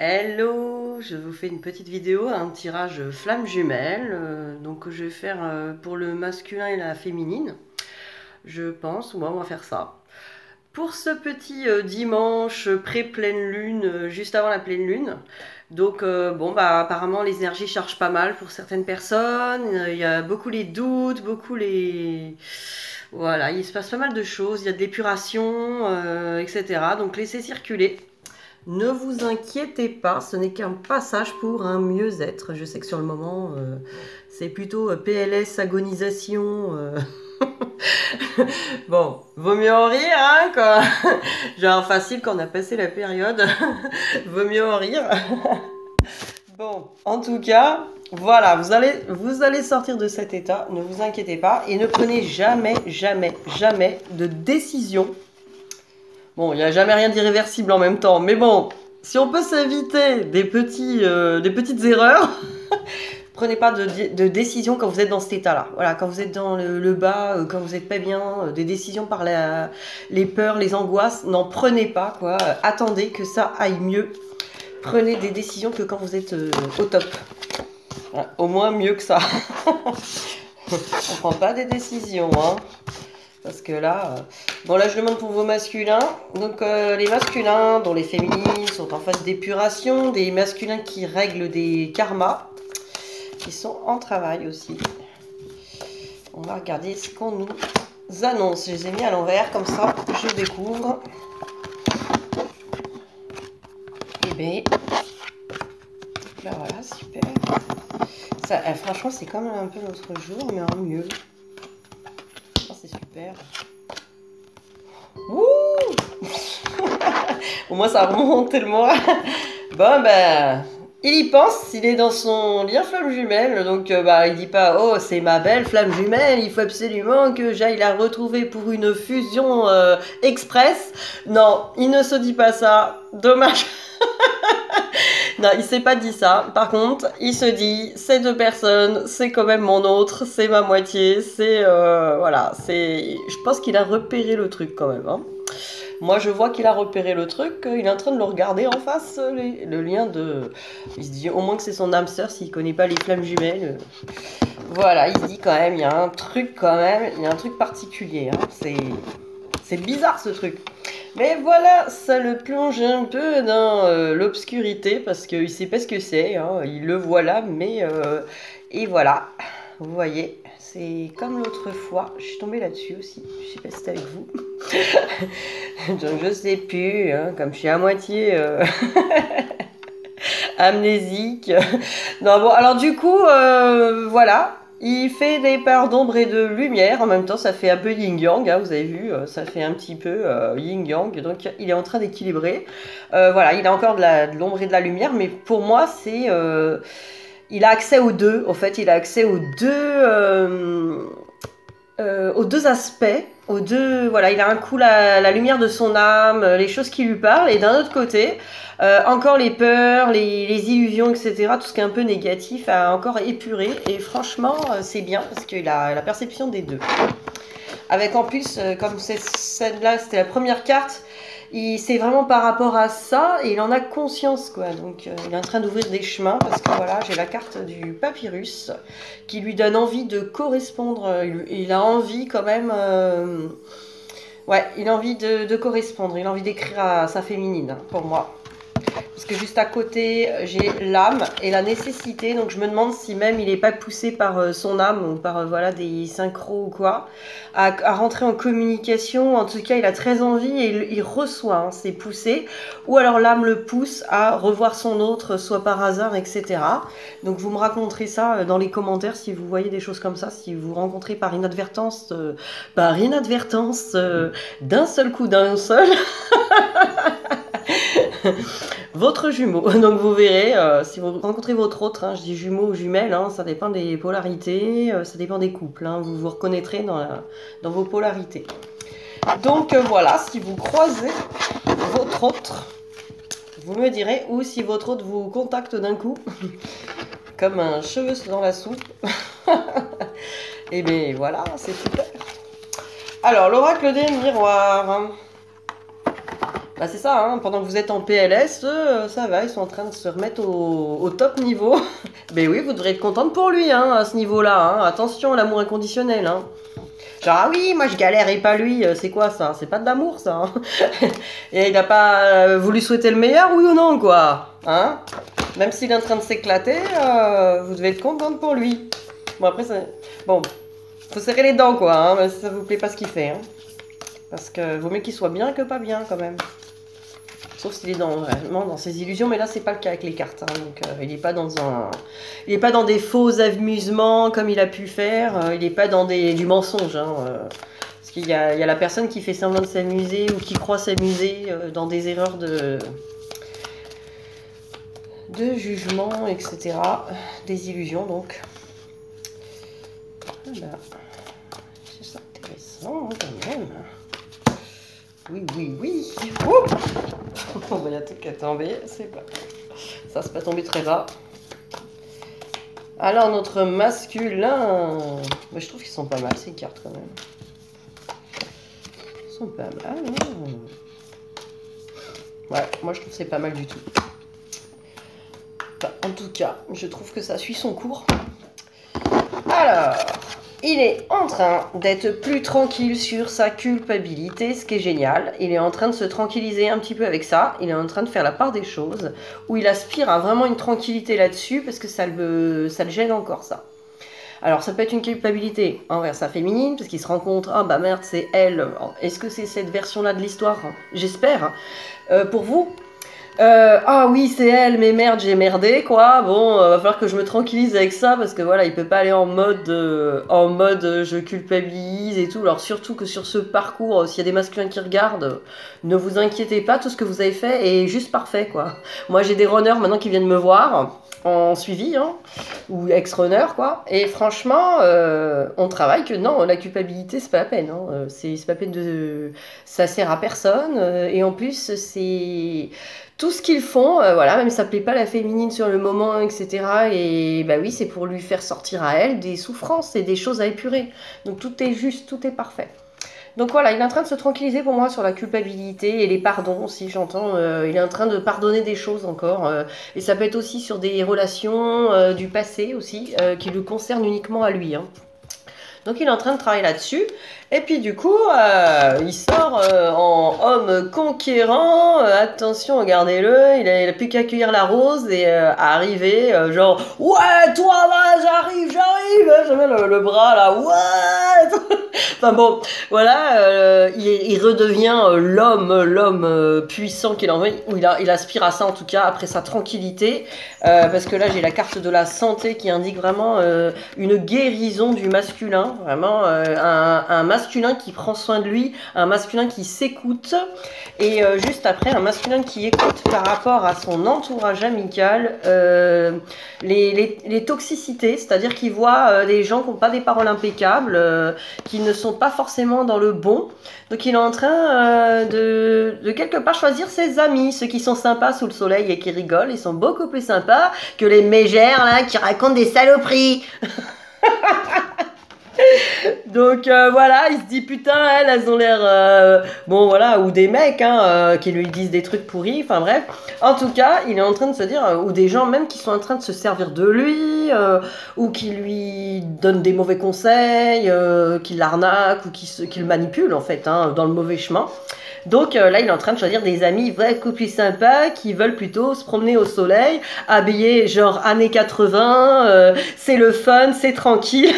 Hello, je vous fais une petite vidéo, un tirage flamme jumelle, donc je vais faire pour le masculin et la féminine, je pense, on va faire ça. Pour ce petit dimanche pré-pleine lune, juste avant la pleine lune, donc bon bah apparemment les énergies chargent pas mal pour certaines personnes, il y a beaucoup les doutes, beaucoup les... Voilà, il se passe pas mal de choses, il y a de l'épuration, etc. Donc laissez circuler. Ne vous inquiétez pas, ce n'est qu'un passage pour un mieux-être. Je sais que sur le moment, c'est plutôt PLS, agonisation. Bon, vaut mieux en rire, hein, quoi. Genre facile quand on a passé la période. Vaut mieux en rire. Bon, en tout cas, voilà, vous allez sortir de cet état, ne vous inquiétez pas, et ne prenez jamais, jamais, jamais de décision. Bon, il n'y a jamais rien d'irréversible en même temps, mais bon, si on peut s'éviter des petites erreurs, prenez pas de décision quand vous êtes dans cet état-là. Voilà, quand vous êtes dans le bas, quand vous n'êtes pas bien, des décisions par les peurs, les angoisses, n'en prenez pas, quoi. Attendez que ça aille mieux. Prenez des décisions que quand vous êtes au top. Voilà, au moins mieux que ça. On prend pas des décisions, hein. Parce que là, bon là je demande pour vos masculins. Donc les masculins dont les féminines sont en phase d'épuration, des masculins qui règlent des karmas, qui sont en travail aussi. On va regarder ce qu'on nous annonce. Je les ai mis à l'envers, comme ça je découvre. Et bien, ben voilà, super. Ça, franchement c'est quand même un peu l'autre jour, mais en mieux. C'est super. Ouh. Au moins ça remonte le moral. Bon ben, il y pense, il est dans son lien flamme jumelle, donc bah il dit pas oh c'est ma belle flamme jumelle, il faut absolument que j'aille la retrouver pour une fusion express. Non, il ne se dit pas ça. Dommage. Non, il s'est pas dit ça. Par contre, il se dit, ces deux personnes, c'est quand même mon autre, c'est ma moitié, c'est... voilà, c'est... Je pense qu'il a repéré le truc quand même. Hein. Moi, je vois qu'il a repéré le truc, il est en train de le regarder en face, le lien de... Il se dit au moins que c'est son âme sœur s'il connaît pas les flammes jumelles. Voilà, il se dit quand même, il y a un truc quand même, il y a un truc particulier. Hein. C'est bizarre ce truc. Mais voilà, ça le plonge un peu dans l'obscurité parce qu'il ne sait pas ce que c'est. Hein. Il le voit là, mais... et voilà, vous voyez, c'est comme l'autre fois. Je suis tombée là-dessus aussi. Je ne sais pas si c'était avec vous. Donc je sais plus, hein, comme je suis à moitié... amnésique. Non, bon, alors du coup, voilà. Il fait des parts d'ombre et de lumière. En même temps, ça fait un peu yin-yang. Hein, vous avez vu, ça fait un petit peu yin-yang. Donc, il est en train d'équilibrer. Voilà, il a encore de l'ombre et de la lumière. Mais pour moi, c'est... il a accès aux deux. En fait, il a accès aux deux aspects. Aux deux, voilà, il a un coup la lumière de son âme, les choses qui lui parlent. Et d'un autre côté... encore les peurs, les illusions, etc. Tout ce qui est un peu négatif a encore épuré. Et franchement, c'est bien parce qu'il a la perception des deux. Avec en plus, comme celle-là, c'était la première carte, c'est vraiment par rapport à ça et il en a conscience, quoi. Donc, il est en train d'ouvrir des chemins parce que voilà, j'ai la carte du papyrus qui lui donne envie de correspondre. Il a envie quand même... ouais, il a envie de correspondre. Il a envie d'écrire à sa féminine, pour moi. Parce que juste à côté, j'ai l'âme et la nécessité. Donc je me demande si même il n'est pas poussé par son âme ou par voilà, des synchros ou quoi, à rentrer en communication. En tout cas, il a très envie et il reçoit, hein, c'est poussé. Ou alors l'âme le pousse à revoir son autre, soit par hasard, etc. Donc vous me raconterez ça dans les commentaires si vous voyez des choses comme ça, si vous rencontrez par inadvertance, d'un seul coup, d'un seul. Votre jumeau, donc vous verrez, si vous rencontrez votre autre, hein, je dis jumeau ou jumelle, hein, ça dépend des polarités, ça dépend des couples, hein, vous vous reconnaîtrez dans vos polarités. Donc voilà, si vous croisez votre autre, vous me direz, ou si votre autre vous contacte d'un coup, comme un cheveu dans la soupe, et bien voilà, c'est super. Alors, l'oracle des miroirs. Bah c'est ça, hein, pendant que vous êtes en PLS, ça va, ils sont en train de se remettre au top niveau. Mais oui, vous devrez être contente pour lui, hein, à ce niveau-là. Hein. Attention, l'amour inconditionnel. Hein. Genre, ah oui, moi je galère et pas lui, c'est quoi ça? C'est pas de l'amour ça. Hein. Et il a pas voulu souhaiter le meilleur, oui ou non, quoi? Hein? Même s'il est en train de s'éclater, vous devez être contente pour lui. Bon, après, bon, faut serrer les dents, quoi, hein, même si ça vous plaît pas ce qu'il fait. Hein. Parce que vaut mieux qu'il soit bien que pas bien, quand même. Sauf s'il est vraiment dans ses illusions, mais là c'est pas le cas avec les cartes. Hein, donc il n'est pas il est pas dans des faux amusements comme il a pu faire. Il n'est pas dans du mensonge. Hein, parce qu'il y a la personne qui fait semblant de s'amuser ou qui croit s'amuser dans des erreurs de jugement, etc. Des illusions donc. Voilà. C'est intéressant quand même. Oui, oui, oui. Ouh, il y a tout qui est tombé. C'est pas... Ça, c'est pas tombé très bas. Alors, notre masculin. Mais je trouve qu'ils sont pas mal, ces cartes, quand même. Ils sont pas mal. Hein. Ouais, moi, je trouve que c'est pas mal du tout. Enfin, en tout cas, je trouve que ça suit son cours. Alors... Il est en train d'être plus tranquille sur sa culpabilité, ce qui est génial. Il est en train de se tranquilliser un petit peu avec ça. Il est en train de faire la part des choses, où il aspire à vraiment une tranquillité là-dessus, parce que ça le gêne encore, ça. Alors, ça peut être une culpabilité envers sa féminine, parce qu'il se rend compte, ah bah merde, c'est elle. Est-ce que c'est cette version-là de l'histoire? J'espère. Pour vous? Ah oui, c'est elle, mais merde, j'ai merdé, quoi. Bon, va falloir que je me tranquillise avec ça, parce que voilà, il peut pas aller en mode je culpabilise et tout. Alors surtout que sur ce parcours, s'il y a des masculins qui regardent, ne vous inquiétez pas, tout ce que vous avez fait est juste parfait, quoi. Moi, j'ai des runners maintenant qui viennent me voir en suivi, hein, ou ex-runner, quoi. Et franchement, on travaille que non, la culpabilité, c'est pas la peine. Hein. C'est pas la peine de... Ça sert à personne. Et en plus, c'est... Tout ce qu'ils font, voilà, même ça plaît pas la féminine sur le moment, etc. Et bah oui, c'est pour lui faire sortir à elle des souffrances et des choses à épurer. Donc tout est juste, tout est parfait. Donc voilà, il est en train de se tranquilliser pour moi sur la culpabilité et les pardons aussi, j'entends. Il est en train de pardonner des choses encore. Et ça peut être aussi sur des relations du passé aussi, qui le concernent uniquement à lui. Hein. Donc il est en train de travailler là-dessus. Et puis du coup, il sort en homme conquérant. Attention, regardez-le, il a plus qu'à cueillir la rose et arriver, genre « Ouais, toi, va, j'arrive !» Je mets le bras là, « Ouais !» Enfin bon, voilà, il redevient l'homme puissant qu'il en veut, où il aspire à ça en tout cas, après sa tranquillité. Parce que là, j'ai la carte de la santé qui indique vraiment une guérison du masculin. Vraiment, un masculin qui prend soin de lui, un masculin qui s'écoute, et juste après, un masculin qui écoute par rapport à son entourage amical les toxicités, c'est-à-dire qu'il voit des gens qui n'ont pas des paroles impeccables, qui ne sont pas forcément dans le bon. Donc il est en train de quelque part choisir ses amis, ceux qui sont sympas sous le soleil et qui rigolent, ils sont beaucoup plus sympas que les mégères là qui racontent des saloperies. Donc voilà, il se dit putain, elles ont l'air bon voilà, ou des mecs hein, qui lui disent des trucs pourris, enfin bref. En tout cas, il est en train de se dire, ou des gens même qui sont en train de se servir de lui, ou qui lui donnent des mauvais conseils, qui l'arnaquent ou qui le manipulent en fait, hein, dans le mauvais chemin. Donc là, il est en train de choisir des amis beaucoup plus sympas qui veulent plutôt se promener au soleil, habillés genre années 80, c'est le fun, c'est tranquille.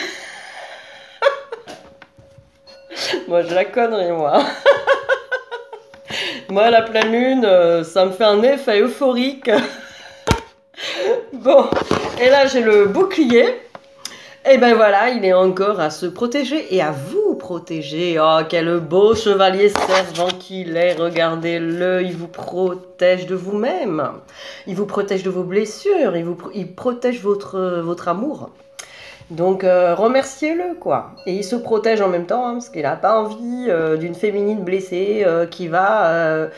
Moi, j'ai la connerie, moi. Moi, la pleine lune, ça me fait un effet euphorique. Bon, et là, j'ai le bouclier. Et ben voilà, il est encore à se protéger et à vous protéger. Oh, quel beau chevalier servant qu'il est. Regardez-le, il vous protège de vous-même. Il vous protège de vos blessures. Il protège votre amour. Donc remerciez-le quoi. Et il se protège en même temps hein, parce qu'il n'a pas envie d'une féminine blessée qui va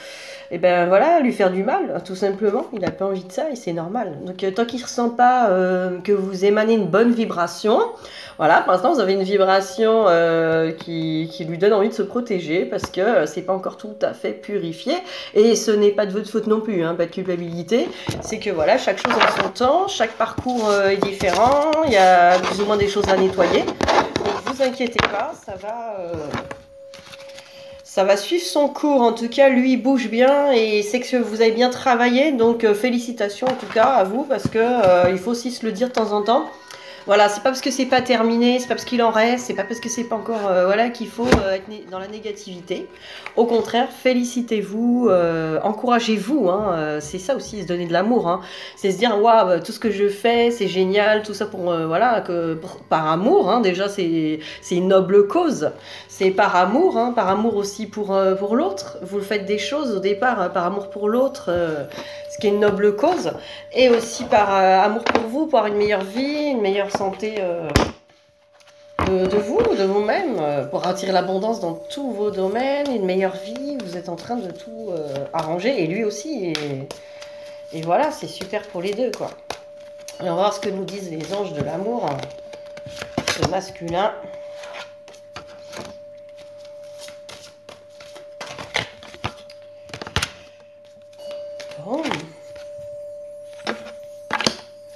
et ben voilà, lui faire du mal, tout simplement. Il n'a pas envie de ça et c'est normal. Donc tant qu'il ne ressent pas que vous émanez une bonne vibration, voilà, pour l'instant vous avez une vibration qui lui donne envie de se protéger parce que c'est pas encore tout à fait purifié. Et ce n'est pas de votre faute non plus, hein, pas de culpabilité. C'est que voilà, chaque chose en son temps, chaque parcours est différent, il y a plus ou moins des choses à nettoyer. Donc vous inquiétez pas, ça va suivre son cours. En tout cas, lui, il bouge bien et c'est que vous avez bien travaillé. Donc, félicitations en tout cas à vous parce que il faut aussi se le dire de temps en temps. Voilà, c'est pas parce que c'est pas terminé, c'est pas parce qu'il en reste, c'est pas parce que c'est pas encore voilà qu'il faut être dans la négativité. Au contraire, félicitez-vous, encouragez-vous. Hein, c'est ça aussi, se donner de l'amour. Hein. C'est se dire waouh, tout ce que je fais, c'est génial, tout ça pour voilà par amour. Hein, déjà, c'est une noble cause. C'est par amour, hein, par amour aussi pour l'autre. Vous faites des choses au départ par amour pour l'autre. Ce qui est une noble cause, et aussi par amour pour vous, pour avoir une meilleure vie, une meilleure santé de vous, de vous-même, pour attirer l'abondance dans tous vos domaines, une meilleure vie. Vous êtes en train de tout arranger, et lui aussi, et voilà, c'est super pour les deux, quoi. Alors, on va voir ce que nous disent les anges de l'amour, ce masculin. Bon.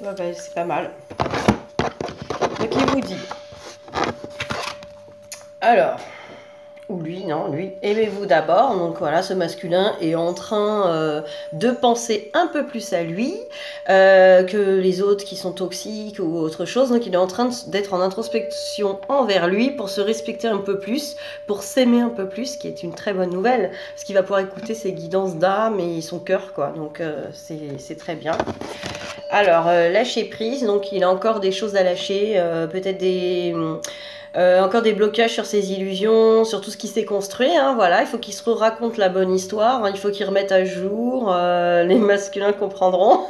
Ouais, bah, c'est pas mal. Donc il vous dit. Alors, ou lui, non, lui, aimez-vous d'abord. Donc voilà, ce masculin est en train de penser un peu plus à lui que les autres qui sont toxiques ou autre chose. Donc il est en train d'être en introspection envers lui pour se respecter un peu plus, pour s'aimer un peu plus, ce qui est une très bonne nouvelle, parce qu'il va pouvoir écouter ses guidances d'âme et son cœur, quoi. Donc c'est très bien. Alors, lâcher prise, donc il a encore des choses à lâcher, peut-être encore des blocages sur ses illusions, sur tout ce qui s'est construit, hein, voilà, il faut qu'il se raconte la bonne histoire, hein, il faut qu'il remette à jour, les masculins comprendront.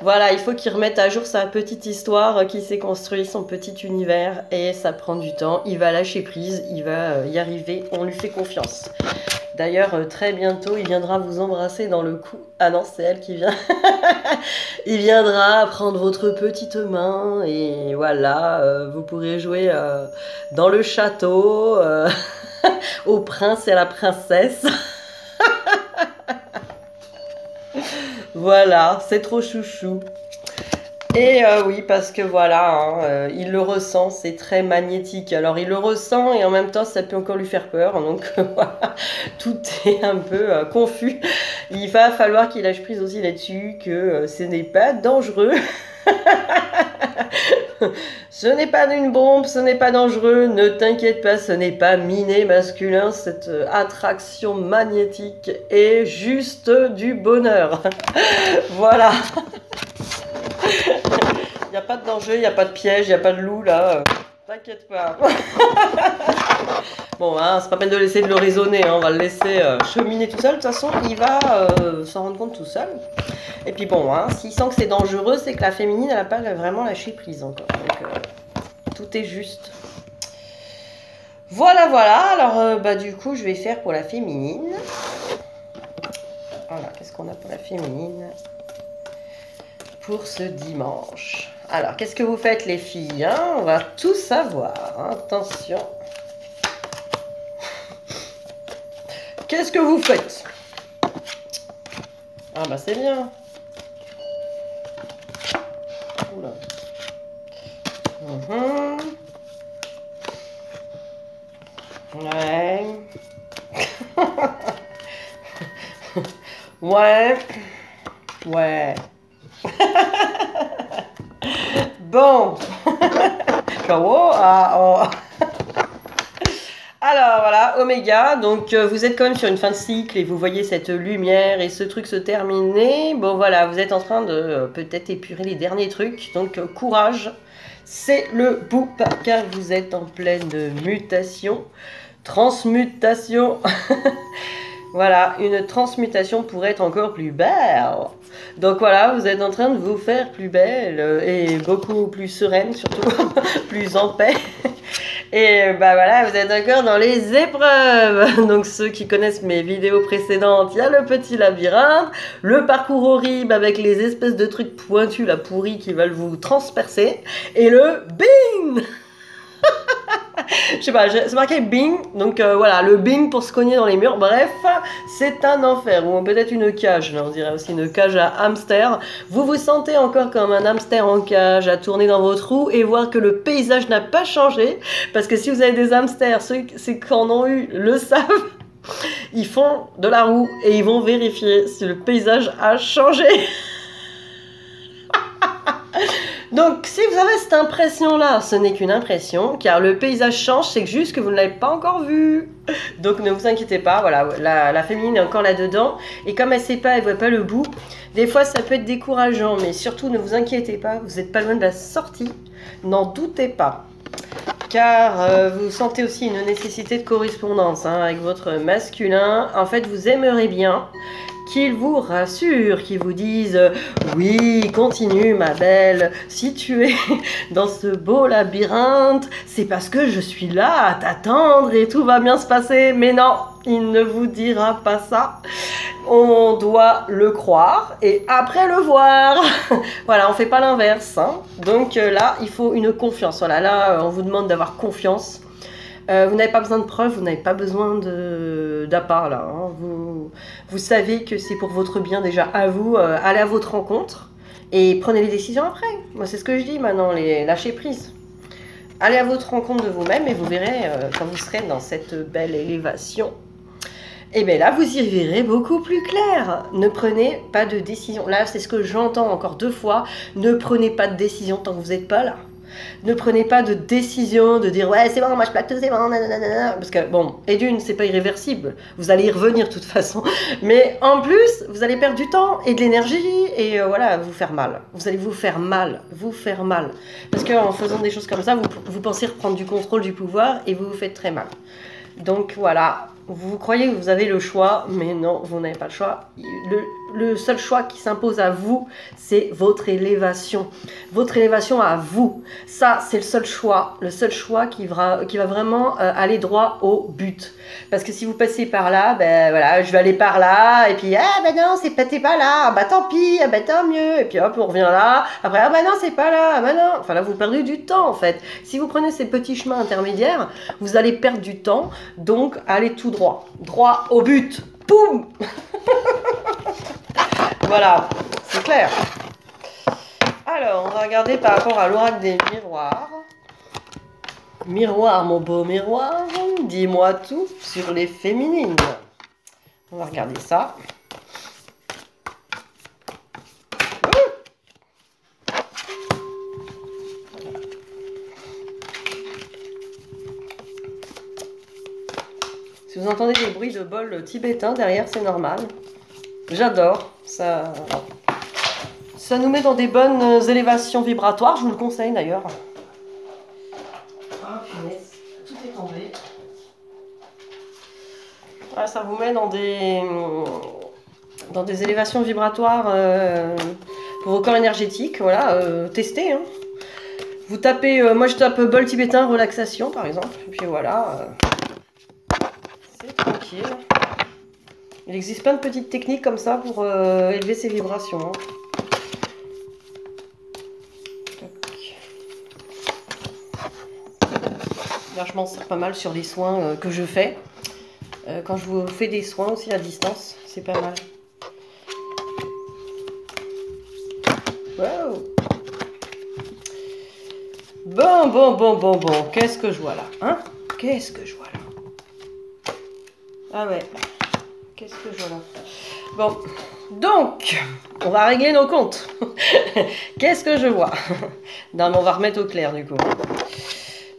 Voilà, il faut qu'il remette à jour sa petite histoire qui s'est construite, son petit univers, et ça prend du temps, il va lâcher prise, il va y arriver, on lui fait confiance. D'ailleurs, très bientôt, il viendra vous embrasser dans le cou. Ah non, c'est elle qui vient. Il viendra prendre votre petite main et voilà, vous pourrez jouer dans le château, au prince et à la princesse. Voilà, c'est trop chouchou. Et oui, parce que voilà, hein, il le ressent, c'est très magnétique. Alors il le ressent et en même temps ça peut encore lui faire peur. Donc voilà, tout est un peu confus. Il va falloir qu'il lâche prise aussi là-dessus, que ce n'est pas dangereux. Ce n'est pas une bombe, ce n'est pas dangereux, ne t'inquiète pas, ce n'est pas miné masculin, cette attraction magnétique est juste du bonheur. Voilà. Il n'y a pas de danger, il n'y a pas de piège, il n'y a pas de loup là. T'inquiète pas. Bon, hein, c'est pas peine de laisser de le raisonner, hein, on va le laisser cheminer tout seul. De toute façon, il va s'en rendre compte tout seul. Et puis bon, hein, s'il sent que c'est dangereux, c'est que la féminine, elle n'a pas vraiment lâché prise encore. Donc, tout est juste. Voilà, voilà. Alors, bah, du coup, je vais faire pour la féminine. Voilà, qu'est-ce qu'on a pour la féminine pour ce dimanche? Alors, qu'est-ce que vous faites les filles, hein? On va tout savoir. Hein. Attention. Qu'est-ce que vous faites? Ah bah c'est bien. Oula. Ouais. Ouais. Ouais. Bon. Oh, ah, oh. Alors voilà, Oméga, donc vous êtes quand même sur une fin de cycle et vous voyez cette lumière et ce truc se terminer. Bon voilà, vous êtes en train de peut-être épurer les derniers trucs, donc courage, c'est le bout car vous êtes en pleine mutation, transmutation. Voilà, une transmutation pour être encore plus belle. Donc voilà, vous êtes en train de vous faire plus belle et beaucoup plus sereine, surtout plus en paix. Et bah voilà, vous êtes encore dans les épreuves. Donc ceux qui connaissent mes vidéos précédentes, il y a le petit labyrinthe, le parcours horrible avec les espèces de trucs pointus, la pourrie qui veulent vous transpercer, et le bing. Je sais pas, c'est marqué bing, donc voilà, le bing pour se cogner dans les murs. Bref, c'est un enfer, ou peut-être une cage, on dirait aussi une cage à hamster. Vous vous sentez encore comme un hamster en cage, à tourner dans votre roue et voir que le paysage n'a pas changé, parce que si vous avez des hamsters, ceux qui en ont eu le savent, ils font de la roue et ils vont vérifier si le paysage a changé. Donc, si vous avez cette impression-là, ce n'est qu'une impression, car le paysage change, c'est juste que vous ne l'avez pas encore vu. Donc, ne vous inquiétez pas, voilà, la féminine est encore là-dedans, et comme elle ne sait pas, elle ne voit pas le bout, des fois ça peut être décourageant, mais surtout ne vous inquiétez pas, vous n'êtes pas loin de la sortie, n'en doutez pas. Car vous sentez aussi une nécessité de correspondance avec votre masculin. En fait, vous aimeriez bien qu'il vous rassure, qu'il vous dise « Oui, continue ma belle, si tu es dans ce beau labyrinthe, c'est parce que je suis là à t'attendre et tout va bien se passer. » Mais non, il ne vous dira pas ça. On doit le croire et après le voir. Voilà, on fait pas l'inverse. Donc là, il faut une confiance. Voilà, là, on vous demande d'avoir confiance. Vous n'avez pas besoin de preuves, vous n'avez pas besoin d'appât là. Vous savez que c'est pour votre bien déjà à vous. Allez à votre rencontre et prenez les décisions après. Moi, c'est ce que je dis maintenant, lâchez prise. Allez à votre rencontre de vous-même et vous verrez quand vous serez dans cette belle élévation. Et bien là, vous y verrez beaucoup plus clair. Ne prenez pas de décision. Là, c'est ce que j'entends encore 2 fois. Ne prenez pas de décision tant que vous n'êtes pas là. Ne prenez pas de décision de dire ouais c'est bon, moi je plaque tout, c'est bon, nanana. Parce que bon, et d'une, c'est pas irréversible, vous allez y revenir de toute façon, mais en plus vous allez perdre du temps et de l'énergie et voilà, vous faire mal, vous allez vous faire mal, parce qu'en faisant des choses comme ça, vous pensez reprendre du contrôle du pouvoir et vous vous faites très mal. Donc voilà, vous croyez que vous avez le choix, mais non, vous n'avez pas le choix. Le seul choix qui s'impose à vous, c'est votre élévation. Votre élévation à vous. Ça, c'est le seul choix qui va vraiment aller droit au but. Parce que si vous passez par là, ben voilà, je vais aller par là, et puis, ah ben non, t'es pas là, bah tant pis, ah ben tant mieux, et puis hop, on revient là, après, ah ben non, c'est pas là, ah ben non. Enfin là, vous perdez du temps, en fait. Si vous prenez ces petits chemins intermédiaires, vous allez perdre du temps, donc allez tout droit. Droit au but. Boum. Voilà, c'est clair. Alors, on va regarder par rapport à l'oracle des miroirs. Miroir, mon beau miroir, dis-moi tout sur les féminines. On va regarder ça. Si vous entendez des bruits de bol tibétain derrière, c'est normal. J'adore. Ça nous met dans des bonnes élévations vibratoires. Je vous le conseille d'ailleurs. Ah, punaise. Tout est tombé. Ouais, ça vous met dans des élévations vibratoires pour vos corps énergétiques. Voilà, testez. Hein. Vous tapez, moi je tape bol tibétain relaxation par exemple. Et puis voilà. C'est tranquille. Il existe plein de petites techniques comme ça pour élever ses vibrations. Là, je m'en sers pas mal sur les soins que je fais. Quand je vous fais des soins aussi à distance, c'est pas mal. Wow. Bon. Qu'est-ce que je vois là, hein? Qu'est-ce que je vois là? Ah ouais. Qu'est-ce que je vois là? Bon, donc, on va régler nos comptes. Qu'est-ce que je vois? Non, mais on va remettre au clair du coup.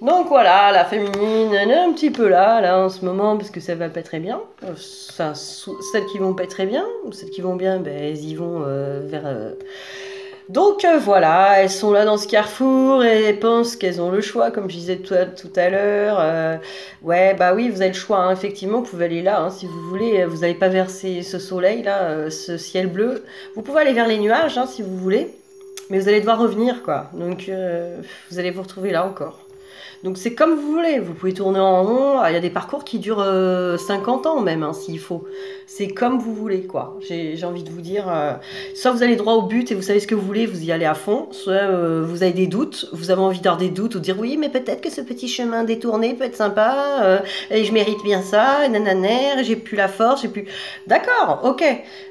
Donc voilà, la féminine, elle est un petit peu là en ce moment, parce que ça va pas très bien. Enfin, celles qui vont pas très bien, ou celles qui vont bien, ben, elles y vont vers... Donc voilà, elles sont là dans ce carrefour et elles pensent qu'elles ont le choix, comme je disais tout à l'heure. Ouais, bah oui, vous avez le choix, hein, effectivement, vous pouvez aller là, hein, si vous voulez. Vous n'allez pas verser ce soleil là, ce ciel bleu. Vous pouvez aller vers les nuages, hein, si vous voulez, mais vous allez devoir revenir, quoi. Donc vous allez vous retrouver là encore. Donc c'est comme vous voulez, vous pouvez tourner en rond, il y a des parcours qui durent 50 ans même, hein, s'il faut. C'est comme vous voulez, quoi. J'ai envie de vous dire, soit vous allez droit au but et vous savez ce que vous voulez, vous y allez à fond, soit vous avez des doutes, vous avez envie d'avoir des doutes, ou dire oui, mais peut-être que ce petit chemin détourné peut être sympa, et je mérite bien ça, et nanana, j'ai plus la force, j'ai plus... D'accord, ok,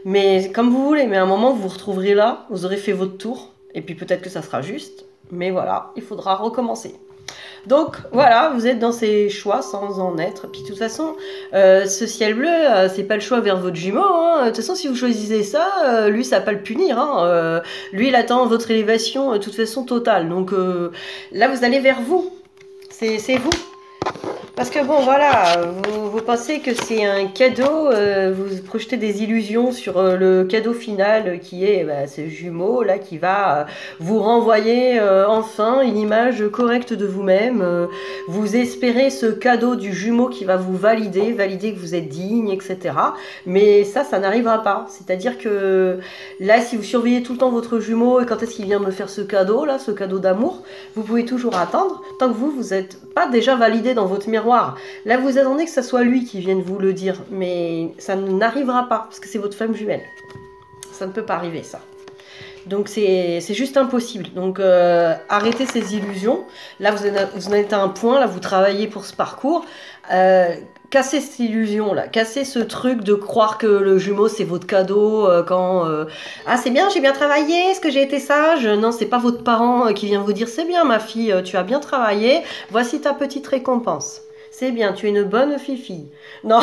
mais comme vous voulez, mais à un moment vous vous retrouverez là, vous aurez fait votre tour, et puis peut-être que ça sera juste, mais voilà, il faudra recommencer. Donc voilà, vous êtes dans ces choix sans en être. Puis de toute façon, ce ciel bleu, c'est pas le choix vers votre jumeau. Hein. De toute façon, si vous choisissez ça, lui, ça va pas le punir. Hein. Lui, il attend votre élévation de toute façon totale. Donc là, vous allez vers vous. C'est vous. Parce que bon, voilà, vous pensez que c'est un cadeau, vous projetez des illusions sur le cadeau final qui est ce jumeau là qui va vous renvoyer enfin une image correcte de vous-même. Vous espérez ce cadeau du jumeau qui va vous valider que vous êtes digne, etc. Mais ça n'arrivera pas. C'est-à-dire que là, si vous surveillez tout le temps votre jumeau et quand est-ce qu'il vient me faire ce cadeau là, ce cadeau d'amour, vous pouvez toujours attendre tant que vous n'êtes pas déjà validé dans votre miroir. Là, vous attendez que ce soit lui qui vienne vous le dire, mais ça n'arrivera pas, parce que c'est votre femme jumelle. Ça ne peut pas arriver, ça. Donc, c'est juste impossible. Donc, arrêtez ces illusions. Là, vous en êtes à un point, là, vous travaillez pour ce parcours. Cassez cette illusion-là, cassez ce truc de croire que le jumeau, c'est votre cadeau quand... Ah, c'est bien, j'ai bien travaillé, est-ce que j'ai été sage? Non, c'est pas votre parent qui vient vous dire, c'est bien, ma fille, tu as bien travaillé, voici ta petite récompense. C'est bien, tu es une bonne fille. Non,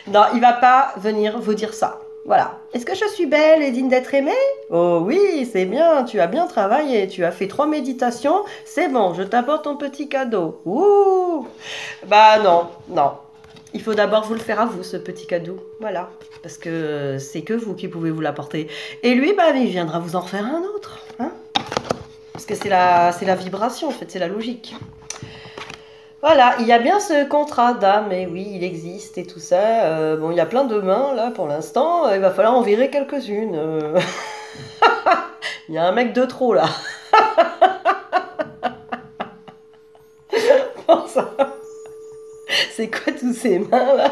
non, il va pas venir vous dire ça. Voilà. Est-ce que je suis belle et digne d'être aimée? Oh oui, c'est bien, tu as bien travaillé, tu as fait 3 méditations, c'est bon, je t'apporte ton petit cadeau. Ouh! Bah non, non. Il faut d'abord vous le faire à vous, ce petit cadeau. Voilà. Parce que c'est que vous qui pouvez vous l'apporter. Et lui, bah, il viendra vous en refaire un autre. Hein? Parce que c'est la vibration, en fait, c'est la logique. Voilà, il y a bien ce contrat d'âme, et oui, il existe et tout ça. Bon, il y a plein de mains, là, pour l'instant. Il va falloir en virer quelques-unes. Il y a un mec de trop, là. Bon, ça... C'est quoi tous ces mains, là?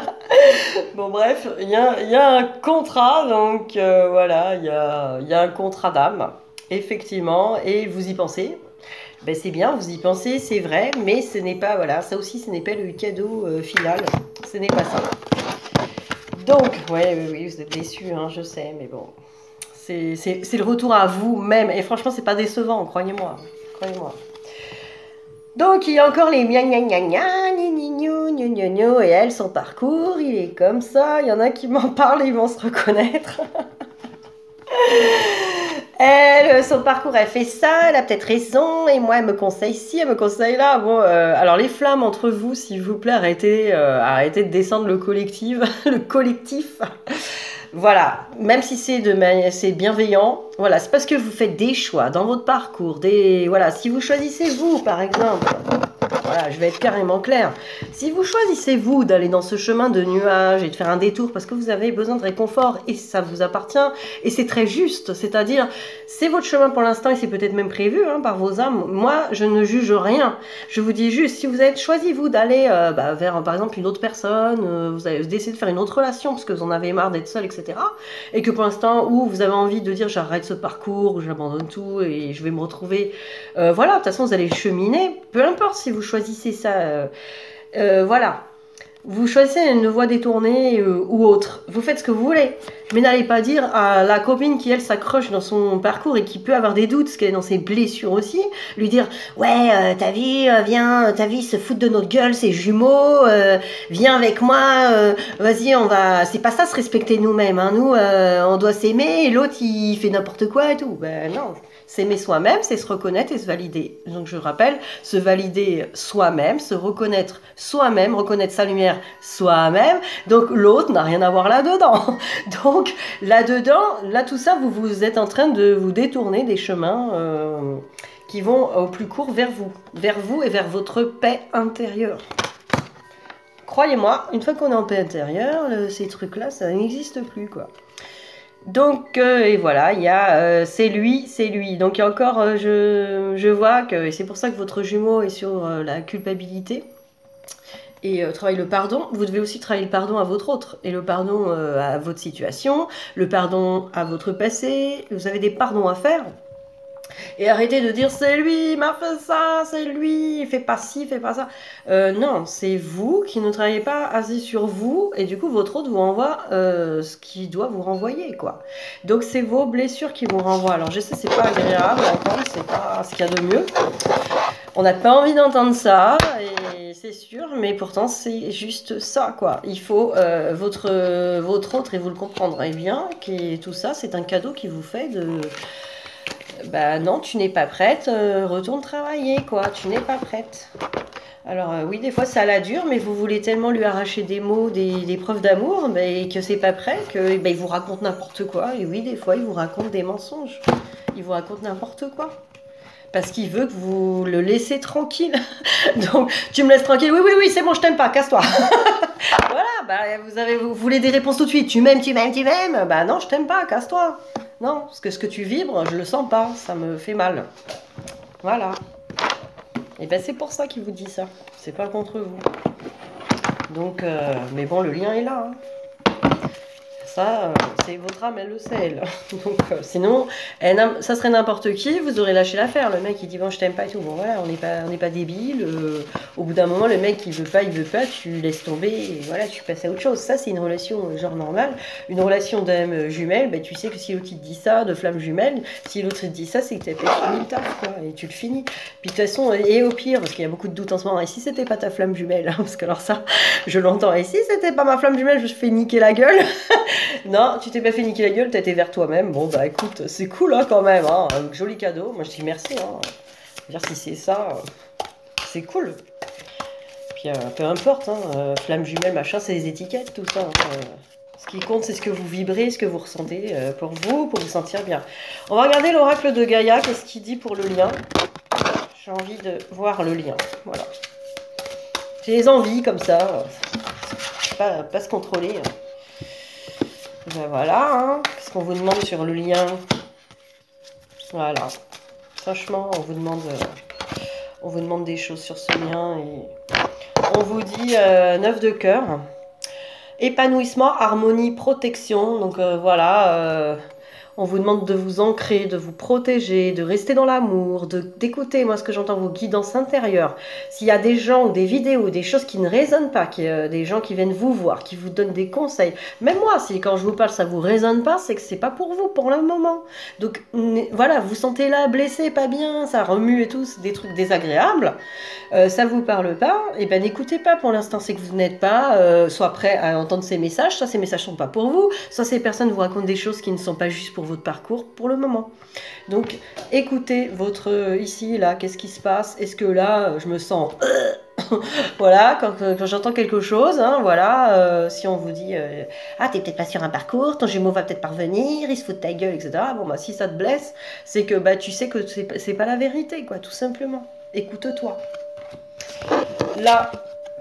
Bon, bref, il y a un contrat, donc voilà, il y a un contrat d'âme, effectivement, et vous y pensez. Ben c'est bien, vous y pensez, c'est vrai, mais ce n'est pas, voilà, ça aussi, ce n'est pas le cadeau final, ce n'est pas ça. Donc, ouais, oui, vous êtes déçus, hein, je sais, mais bon, c'est le retour à vous-même, et franchement, c'est pas décevant, croyez-moi, croyez-moi. Donc, il y a encore les gna gna gna gna, et elle, son parcours, il est comme ça, il y en a qui m'en parlent, ils vont se reconnaître. Elle, son parcours, elle fait ça, elle a peut-être raison, et moi, elle me conseille ci, elle me conseille là. Bon, alors les flammes entre vous, s'il vous plaît, arrêtez de descendre le collectif, le collectif. Voilà, même si c'est bienveillant, voilà, c'est parce que vous faites des choix dans votre parcours, voilà, si vous choisissez vous, par exemple, voilà, je vais être carrément claire, si vous choisissez vous d'aller dans ce chemin de nuages et de faire un détour parce que vous avez besoin de réconfort et ça vous appartient, et c'est très juste, c'est-à-dire, c'est votre chemin pour l'instant et c'est peut-être même prévu hein, par vos âmes, moi, je ne juge rien, je vous dis juste, si vous avez choisi vous d'aller vers, par exemple, une autre personne, vous avez décidé de faire une autre relation parce que vous en avez marre d'être seul, etc., et que pour l'instant où vous avez envie de dire j'arrête ce parcours, j'abandonne tout et je vais me retrouver, voilà, de toute façon vous allez cheminer, peu importe si vous choisissez ça, voilà, vous choisissez une voie détournée ou autre, vous faites ce que vous voulez, mais n'allez pas dire à la copine qui elle s'accroche dans son parcours et qui peut avoir des doutes, parce qu'elle est dans ses blessures aussi, lui dire ouais ta vie viens, ta vie se fout de notre gueule, c'est jumeaux, viens avec moi, vas-y on va, c'est pas ça se respecter nous-mêmes, hein. Nous on doit s'aimer et l'autre il fait n'importe quoi et tout, ben non. S'aimer soi-même, c'est se reconnaître et se valider. Donc je rappelle, se valider soi-même, se reconnaître soi-même, reconnaître sa lumière soi-même. Donc l'autre n'a rien à voir là-dedans. Donc là-dedans, là tout ça, vous êtes en train de vous détourner des chemins qui vont au plus court vers vous et vers votre paix intérieure. Croyez-moi, une fois qu'on est en paix intérieure, ces trucs-là, ça n'existe plus, quoi. Donc, et voilà, il y a c'est lui, c'est lui. Donc, il y a encore, je vois que, et c'est pour ça que votre jumeau est sur la culpabilité et travaille le pardon. Vous devez aussi travailler le pardon à votre autre, et le pardon à votre situation, le pardon à votre passé. Vous avez des pardons à faire. Et arrêtez de dire c'est lui, il m'a fait ça, c'est lui, il fait pas ci, il fait pas ça. Non, c'est vous qui ne travaillez pas assez sur vous, et du coup votre autre vous renvoie ce qu'il doit vous renvoyer, quoi. Donc c'est vos blessures qui vous renvoient. Alors je sais, c'est pas agréable à entendre, c'est pas ce qu'il y a de mieux. On n'a pas envie d'entendre ça, et c'est sûr, mais pourtant c'est juste ça, quoi. Il faut votre autre, et vous le comprendrez bien, que tout ça c'est un cadeau qui vous fait de bah non, tu n'es pas prête, retourne travailler, quoi, tu n'es pas prête. Alors oui, des fois ça la dure, mais vous voulez tellement lui arracher des mots, des preuves d'amour, mais que c'est pas prêt, que il vous raconte n'importe quoi. Et oui, des fois il vous raconte des mensonges. Il vous raconte n'importe quoi. Parce qu'il veut que vous le laissez tranquille. Donc, tu me laisses tranquille. Oui, oui, oui, c'est bon, je t'aime pas, casse-toi. Voilà, bah, vous voulez des réponses tout de suite. Tu m'aimes, tu m'aimes, tu m'aimes. Bah non, je t'aime pas, casse-toi. Non, parce que ce que tu vibres, je le sens pas. Ça me fait mal. Voilà. Et ben c'est pour ça qu'il vous dit ça. C'est pas contre vous. Donc, mais bon, le lien est là. Hein. Ça, c'est votre âme, elle le sait, elle. Donc, sinon, ça serait n'importe qui, vous aurez lâché l'affaire. Le mec, il dit, bon, je t'aime pas et tout. Bon, voilà, on n'est pas débile. Au bout d'un moment, le mec, il veut pas, tu laisses tomber, et voilà, tu passes à autre chose. Ça, c'est une relation genre normale. Une relation d'âme jumelle, bah, tu sais que si l'autre, il te dit ça, de flamme jumelle, si l'autre, il te dit ça, c'est que t'as pas fini le taf, quoi, et tu le finis. Puis, de toute façon, et au pire, parce qu'il y a beaucoup de doutes en ce moment, et si c'était pas ta flamme jumelle, hein, parce que alors ça, je l'entends, et si c'était pas ma flamme jumelle, je fais niquer la gueule. Non, tu t'es pas fait niquer la gueule, t'as été vers toi-même. Bon, bah écoute, c'est cool hein, quand même. Hein, un joli cadeau. Moi, je dis merci. Hein. Je veux dire, si c'est ça, c'est cool. Puis, peu importe, hein, flamme jumelle, machin, c'est les étiquettes, tout ça. Hein. Ce qui compte, c'est ce que vous vibrez, ce que vous ressentez pour vous sentir bien. On va regarder l'oracle de Gaïa. Qu'est-ce qu'il dit pour le lien? J'ai envie de voir le lien. Voilà. J'ai les envies comme ça. Pas se contrôler. Ben voilà, hein. Qu'est-ce qu'on vous demande sur le lien? Voilà. Franchement, on vous demande des choses sur ce lien. Et on vous dit 9 de cœur. Épanouissement, harmonie, protection. Donc voilà, on vous demande de vous ancrer, de vous protéger, de rester dans l'amour, d'écouter, moi ce que j'entends, vos guidances intérieures. S'il y a des gens ou des vidéos, des choses qui ne résonnent pas, des gens qui viennent vous voir, qui vous donnent des conseils, même moi, si quand je vous parle ça vous résonne pas, c'est que c'est pas pour vous pour le moment. Donc voilà, vous sentez là blessé, pas bien, ça remue et tout, c'est des trucs désagréables, ça vous parle pas, et ben n'écoutez pas pour l'instant, c'est que vous n'êtes pas soit prêt à entendre ces messages, soit ces messages sont pas pour vous, soit ces personnes vous racontent des choses qui ne sont pas justes pour votre parcours pour le moment. Donc écoutez votre ici, là, qu'est-ce qui se passe? Est-ce que là, je me sens... voilà, quand j'entends quelque chose, hein, voilà, si on vous dit ah, t'es peut-être pas sur un parcours, ton jumeau va peut-être pas revenir, il se fout de ta gueule, etc. Bon, bah, si ça te blesse, c'est que bah, tu sais que c'est pas la vérité, quoi, tout simplement. Écoute-toi. La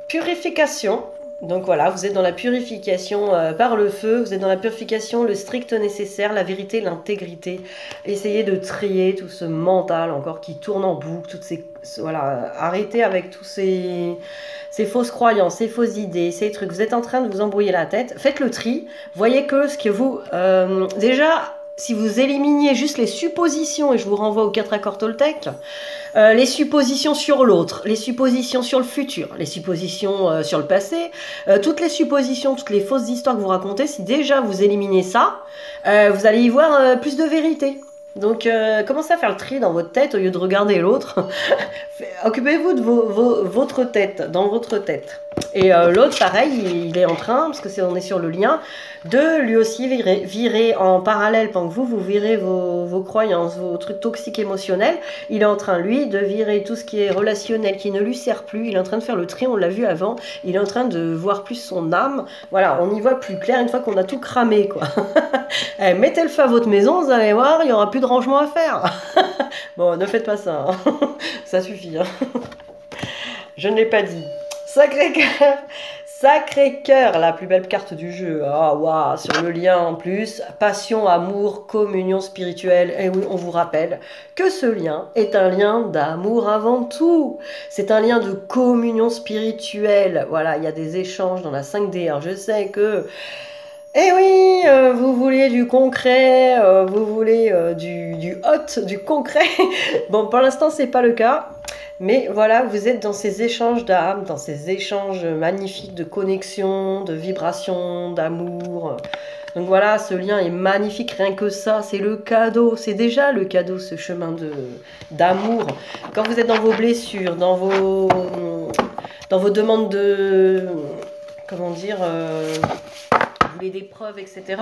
purification. Donc voilà, vous êtes dans la purification par le feu, vous êtes dans la purification, le strict nécessaire, la vérité, l'intégrité. Essayez de trier tout ce mental encore qui tourne en boucle, toutes ces... Voilà, arrêtez avec tous ces fausses croyances, ces fausses idées, ces trucs. Vous êtes en train de vous embrouiller la tête. Faites le tri. Voyez que ce que vous... déjà, si vous éliminiez juste les suppositions, et je vous renvoie aux 4 accords Toltec, les suppositions sur l'autre, les suppositions sur le futur, les suppositions sur le passé, toutes les suppositions, toutes les fausses histoires que vous racontez, si déjà vous éliminez ça, vous allez y voir plus de vérité. Donc commencez à faire le tri dans votre tête au lieu de regarder l'autre. Occupez-vous de votre tête, dans votre tête. Et l'autre, pareil, il est en train, parce que on est sur le lien, de lui aussi virer en parallèle, pendant que vous virez vos croyances, vos trucs toxiques émotionnels. Il est en train, lui, de virer tout ce qui est relationnel, qui ne lui sert plus. Il est en train de faire le tri, on l'a vu avant. Il est en train de voir plus son âme. Voilà, on y voit plus clair une fois qu'on a tout cramé, quoi. Mettez le feu à votre maison, vous allez voir, il n'y aura plus de rangement à faire. Bon, ne faites pas ça. Hein. Ça suffit. Hein. Je ne l'ai pas dit. Sacré-Cœur, Sacré-Cœur, la plus belle carte du jeu. Ah, waouh, sur le lien en plus. Passion, amour, communion spirituelle. Et oui, on vous rappelle que ce lien est un lien d'amour avant tout. C'est un lien de communion spirituelle. Voilà, il y a des échanges dans la 5D. Alors, je sais que eh oui, vous voulez du concret, vous voulez du hot, du concret. Bon, pour l'instant, c'est pas le cas. Mais voilà, vous êtes dans ces échanges d'âme, dans ces échanges magnifiques de connexion, de vibration, d'amour. Donc voilà, ce lien est magnifique, rien que ça, c'est le cadeau. C'est déjà le cadeau, ce chemin d'amour. Quand vous êtes dans vos blessures, dans vos demandes de... Comment dire vous voulez des preuves, etc.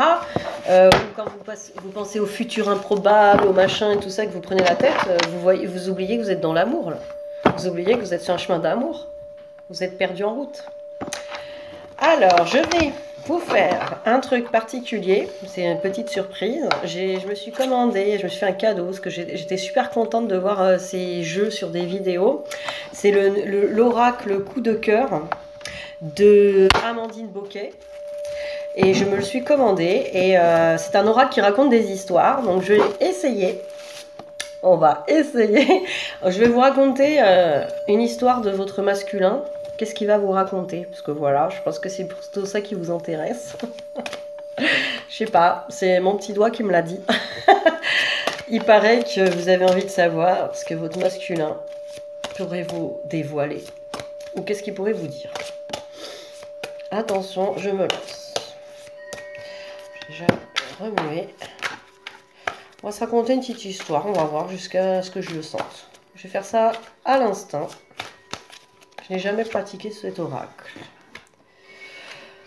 Quand vous pensez au futur improbable, au machin et tout ça, que vous prenez la tête, vous oubliez que vous êtes dans l'amour, là. Vous oubliez que vous êtes sur un chemin d'amour. Vous êtes perdu en route. Alors, je vais vous faire un truc particulier. C'est une petite surprise. Je me suis commandé, je me suis fait un cadeau, parce que j'étais super contente de voir ces jeux sur des vidéos. C'est l'oracle coup de cœur de Amandine Boquet. Et je me le suis commandé. Et c'est un oracle qui raconte des histoires. Donc je vais essayer. On va essayer. Je vais vous raconter une histoire de votre masculin. Qu'est-ce qu'il va vous raconter? Parce que voilà, je pense que c'est plutôt ça qui vous intéresse. Je sais pas, c'est mon petit doigt qui me l'a dit. Il paraît que vous avez envie de savoir ce que votre masculin pourrait vous dévoiler. Ou qu'est-ce qu'il pourrait vous dire. Attention, je me lance. J'ai déjà remué. On va se raconter une petite histoire, on va voir jusqu'à ce que je le sente. Je vais faire ça à l'instinct. Je n'ai jamais pratiqué cet oracle.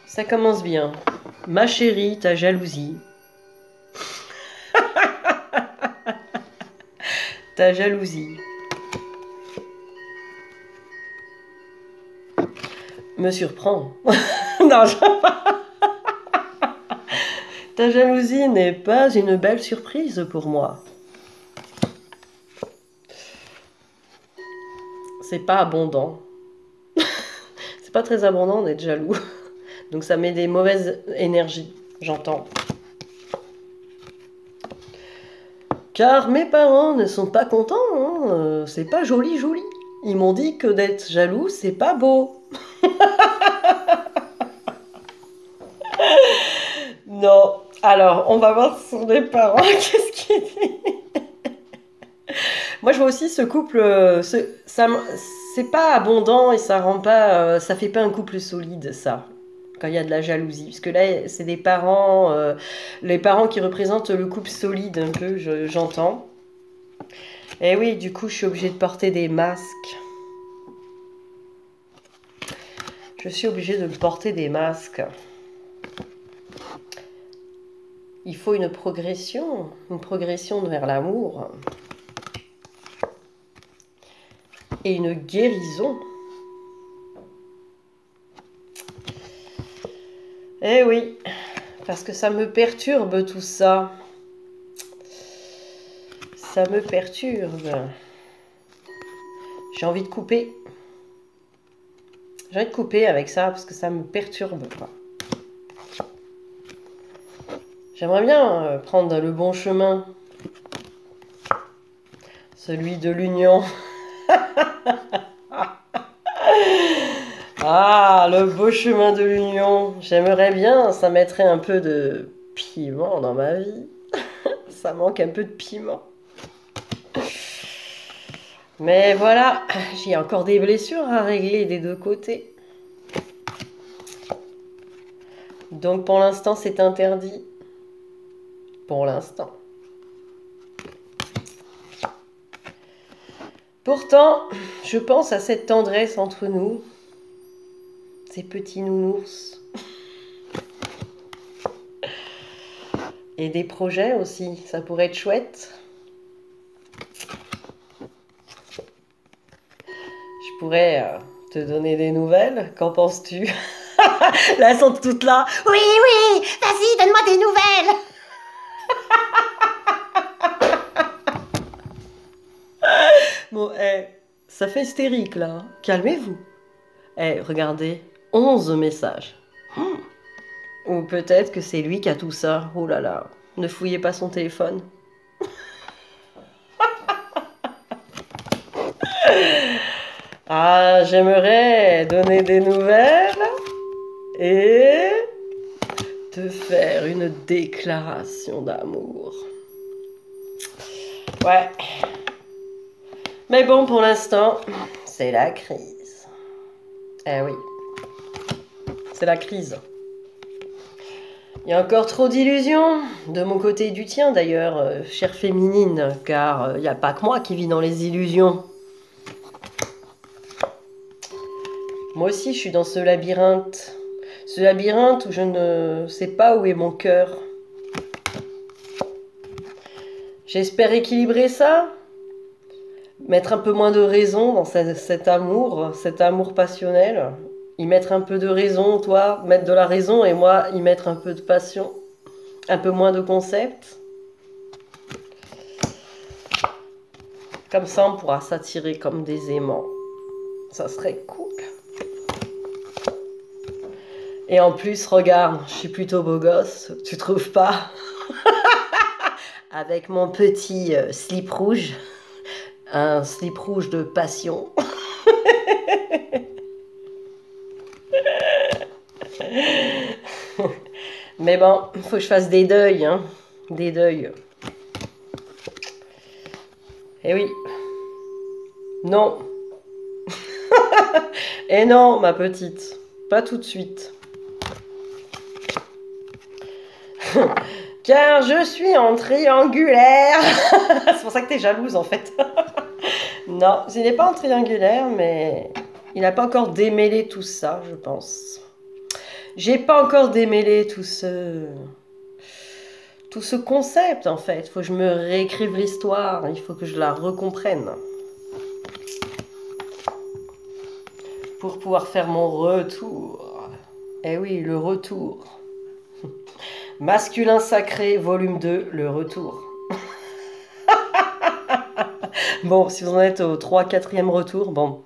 Ça commence bien. Ma chérie, ta jalousie. Ta jalousie me surprend. Non, je sais pas. Ta jalousie n'est pas une belle surprise pour moi. C'est pas abondant. C'est pas très abondant d'être jaloux. Donc ça met des mauvaises énergies, j'entends. Car mes parents ne sont pas contents, hein. C'est pas joli joli. Ils m'ont dit que d'être jaloux, c'est pas beau. Non. Alors, on va voir sur les parents, qu'est-ce qu'il dit. Moi, je vois aussi ce couple, c'est pas abondant et ça rend pas, ça fait pas un couple solide, ça, quand il y a de la jalousie. Parce que là, c'est des parents, les parents qui représentent le couple solide, un peu, j'entends. Et oui, du coup, je suis obligée de porter des masques. Je suis obligée de porter des masques. Il faut une progression vers l'amour. Et une guérison. Eh oui, parce que ça me perturbe tout ça. Ça me perturbe. J'ai envie de couper. J'ai envie de couper avec ça parce que ça me perturbe, quoi. J'aimerais bien prendre le bon chemin. Celui de l'union. Ah, le beau chemin de l'union. J'aimerais bien, ça mettrait un peu de piment dans ma vie. Ça manque un peu de piment. Mais voilà, j'ai encore des blessures à régler des deux côtés. Donc pour l'instant, c'est interdit. Pour l'instant. Pourtant, je pense à cette tendresse entre nous. Ces petits nounours. Et des projets aussi, ça pourrait être chouette. Je pourrais te donner des nouvelles, qu'en penses-tu? Là, elles sont toutes là. Oui, oui, vas-y, donne-moi des nouvelles. Bon, ça fait hystérique là. Calmez-vous. Regardez, 11 messages. Ou peut-être que c'est lui qui a tout ça. Oh là là, ne fouillez pas son téléphone. Ah, j'aimerais donner des nouvelles et te faire une déclaration d'amour. Ouais. Mais bon, pour l'instant, c'est la crise. Eh oui. C'est la crise. Il y a encore trop d'illusions, de mon côté et du tien d'ailleurs, chère féminine, car il n'y a pas que moi qui vis dans les illusions. Moi aussi, je suis dans ce labyrinthe. Ce labyrinthe où je ne sais pas où est mon cœur. J'espère équilibrer ça. Mettre un peu moins de raison dans cet amour passionnel. Y mettre un peu de raison, toi, mettre de la raison, et moi, y mettre un peu de passion. Un peu moins de concept. Comme ça, on pourra s'attirer comme des aimants. Ça serait cool. Et en plus, regarde, je suis plutôt beau gosse, tu trouves pas? Avec mon petit slip rouge. Un slip rouge de passion. Mais bon, il faut que je fasse des deuils, hein. Des deuils. Eh oui. Non. Et non, ma petite. Pas tout de suite. Car je suis en triangulaire. C'est pour ça que t'es jalouse en fait. Non, il n'est pas en triangulaire, mais il n'a pas encore démêlé tout ça, je pense. J'ai pas encore démêlé tout ce concept en fait. Il faut que je me réécrive l'histoire, il faut que je la recomprenne. Pour pouvoir faire mon retour. Eh oui, le retour. Masculin sacré, volume 2, le retour. Bon, si vous en êtes au 3, 4e retour, bon.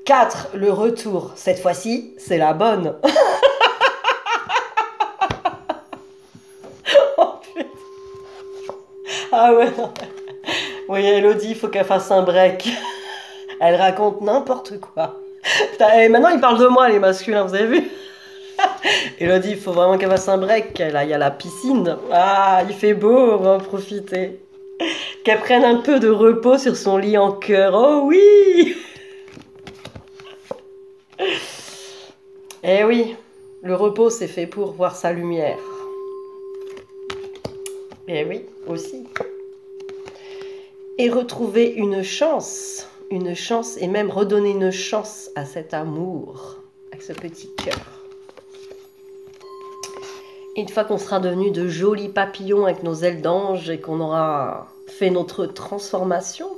4, le retour. Cette fois-ci, c'est la bonne. Oh, putain. Ah ouais, non. Oui, Elodie, il faut qu'elle fasse un break. Elle raconte n'importe quoi. Putain, et maintenant, ils parlent de moi, les masculins, vous avez vu? Elodie, il faut vraiment qu'elle fasse un break. Là, il y a la piscine. Ah, il fait beau, on va en profiter. Qu'elle prenne un peu de repos sur son lit en cœur. Oh oui! Eh oui, le repos, c'est fait pour voir sa lumière. Eh oui, aussi. Et retrouver une chance et même redonner une chance à cet amour, à ce petit cœur. Une fois qu'on sera devenus de jolis papillons avec nos ailes d'ange et qu'on aura fait notre transformation,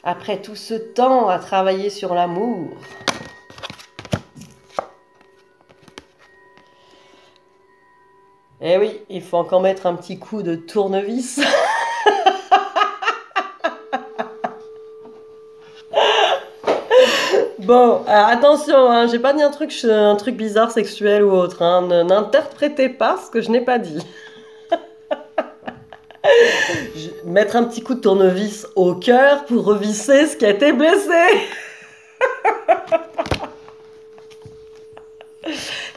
après tout ce temps à travailler sur l'amour, eh oui, il faut encore mettre un petit coup de tournevis. Bon, attention, hein, j'ai pas dit un truc bizarre, sexuel ou autre. Hein, n'interprétez pas ce que je n'ai pas dit. Mettre un petit coup de tournevis au cœur pour revisser ce qui a été blessé.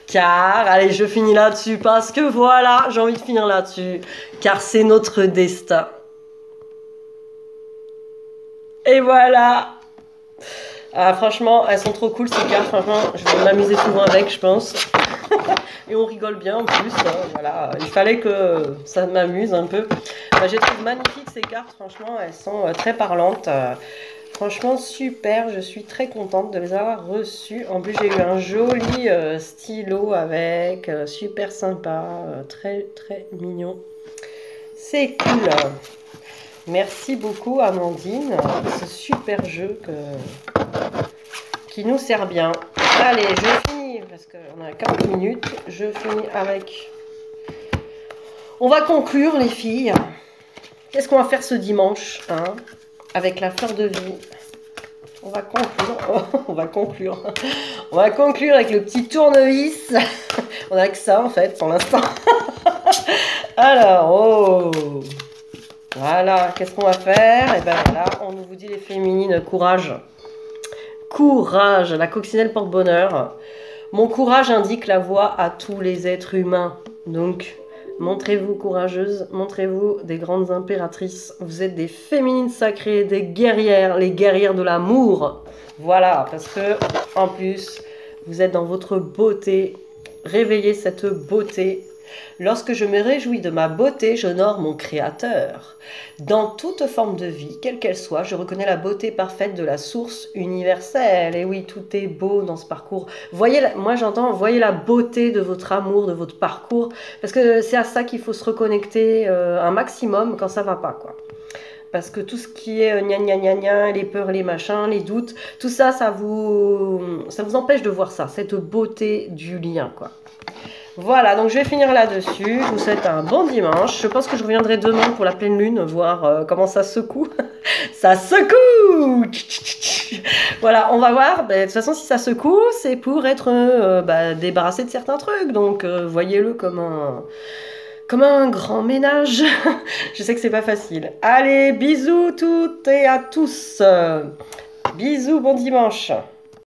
Car, allez, je finis là-dessus parce que voilà, j'ai envie de finir là-dessus. Car c'est notre destin. Et voilà. Ah, franchement, elles sont trop cool ces cartes. Franchement, je vais m'amuser souvent avec, je pense. Et on rigole bien en plus. Hein, voilà. Il fallait que ça m'amuse un peu. Bah, je les trouve magnifiques ces cartes. Franchement, elles sont très parlantes. Franchement, super. Je suis très contente de les avoir reçues. En plus, j'ai eu un joli stylo avec. Super sympa. Très, très mignon. C'est cool. Merci beaucoup Amandine, ce super jeu qui nous sert bien. Allez, je finis, parce qu'on a 40 minutes, je finis avec... On va conclure les filles. Qu'est-ce qu'on va faire ce dimanche, hein, avec la fleur de vie? on va conclure. On va conclure. On va conclure avec le petit tournevis. On a que ça en fait pour l'instant. Alors, oh. Voilà, qu'est-ce qu'on va faire? Et ben voilà, on vous dit les féminines, courage. Courage, la coccinelle porte bonheur. Mon courage indique la voie à tous les êtres humains. Donc, montrez-vous courageuses, montrez-vous des grandes impératrices. Vous êtes des féminines sacrées, des guerrières, les guerrières de l'amour. Voilà, parce que, en plus, vous êtes dans votre beauté. Réveillez cette beauté. Lorsque je me réjouis de ma beauté, j'honore mon Créateur. Dans toute forme de vie, quelle qu'elle soit, je reconnais la beauté parfaite de la source universelle. Et oui, tout est beau dans ce parcours. Voyez, moi j'entends, voyez la beauté de votre amour, de votre parcours, parce que c'est à ça qu'il faut se reconnecter un maximum quand ça va pas, quoi. Parce que tout ce qui est gna gna gna gna, les peurs, les machins, les doutes, tout ça, ça vous empêche de voir ça, cette beauté du lien, quoi. Voilà, donc je vais finir là-dessus. Je vous souhaite un bon dimanche. Je pense que je reviendrai demain pour la pleine lune, voir comment ça secoue. Ça secoue. Voilà, on va voir. De toute façon, si ça secoue, c'est pour être débarrassé de certains trucs. Donc, voyez-le comme un grand ménage. Je sais que c'est pas facile. Allez, bisous toutes et à tous. Bisous, bon dimanche.